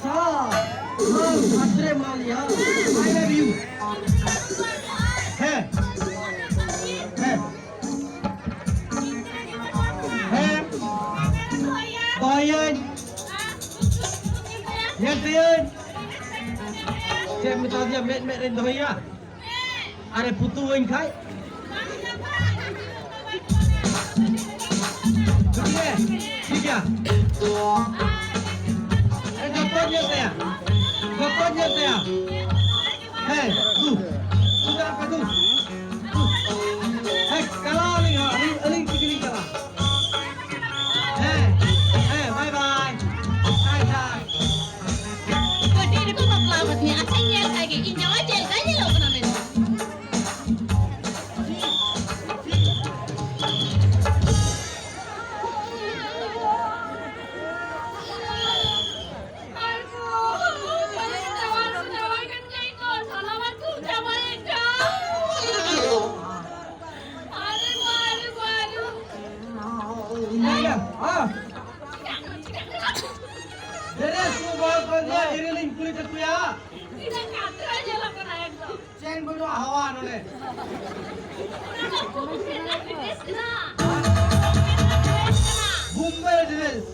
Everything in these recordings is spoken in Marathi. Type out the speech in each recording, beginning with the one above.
साहब माल खतरे माल यार आई लव यू है Bayan ya Bayan saya minta dia met rendo ya are putu wing khai ठीक है Gopotnya saya hei tu apa tu hei kalah ni aling kiri kalah bye bye hai hai Pwede na ko maplawat niya at sa inyo lagi inyo ay dyan kaya lo ko namin. Beres tu bawa kerja iriling kulit aku ya. Tidak kata aja lah ko na ekdom. Ceng bodo hawa nole. Bumbai dress.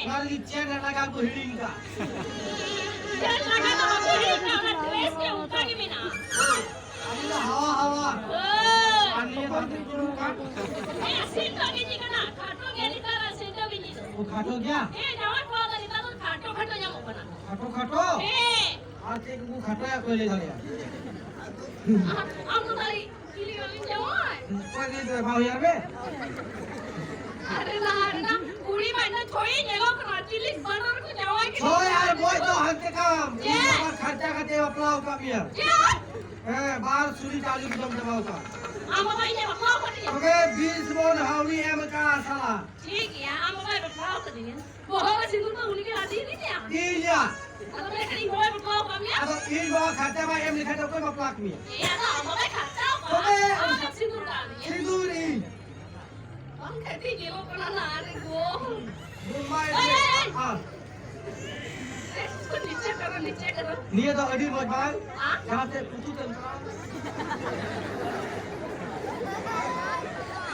Nari ceng na naga ko hiling ka. Ceng naga ko hiling ka na dress ke utra ke mina. Ani hawa. Ani batu kuru ka. Asin lagi ni kana. Khato geli kara asin da bini. वो खाटो क्या jawan ko ga ni ta to khato nyamuk kana. खाटो आज एक वो खाटो या कोई ले जा लिया Aku tadi kili kali jawan. कोई नहीं तो भाव यार बे अरे ना पूरी महीना थोड़ी जगह पर चिली बनर को जावा के ओ यार वो तो हल्के काम ये? खर्चा का दे अपना का बिया क्या बाहर सुरी चालू जम दबाव का हम भाई ने बताओ कर दिया ओके 20 बोन हाउली एम का साला ठीक है हम भाई बताओ कर दिया बहुत सिंदूर तो उनके आदि नहीं क्या दी लिया अब मैं कहीं भाई बताओ कर दिया अब इन बार खर्चा में एम लिखा तो कोई मपलाक में ये ना हम भाई खाता ओके। हम सिंदूर का दिया सिंदूरी हम कहती ये लोग ना ना रे गो मुंबई हां नीचे करो लिए तो अड़ी मजबान हां यहां से पुतू तंत्रा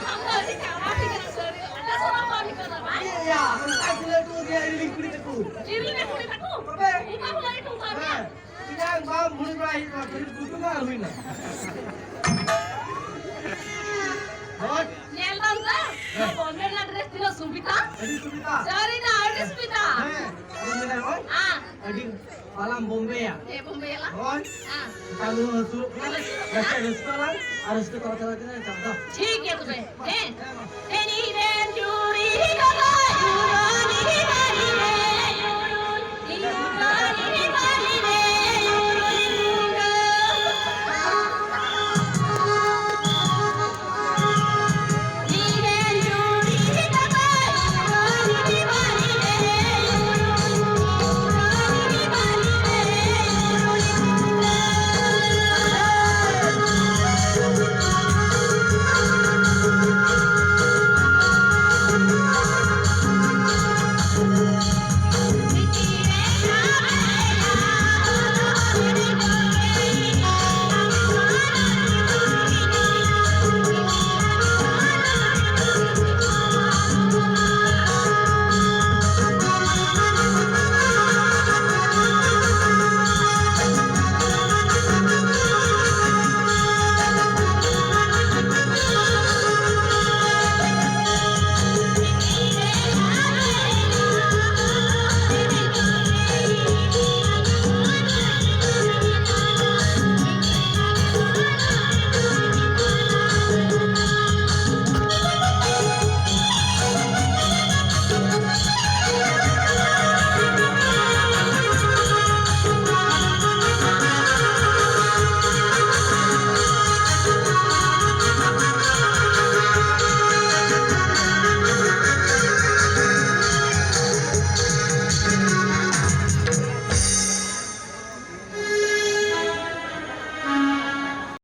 हम तो अभी काम भी कर सर अल्लाह सोना पानी कर रहा है या हम काटले तो dia ini kulit aku चिली ने पूरी तक ओके ऊपर बोला रे तुम साहब tidak mau mulai berakhir kulit kutu kan ruina Hot नेलदान का बॉम्बे ना ड्रेस दिलो सुबिता Adi Subita सॉरी ना dress Subita Adi mana Hot हां Adi malam Bombay ya ये बॉम्बे ला Hot हां kalau masuk rasa sekolah harus ke kota-kota contoh ठीक है तुम्हें ए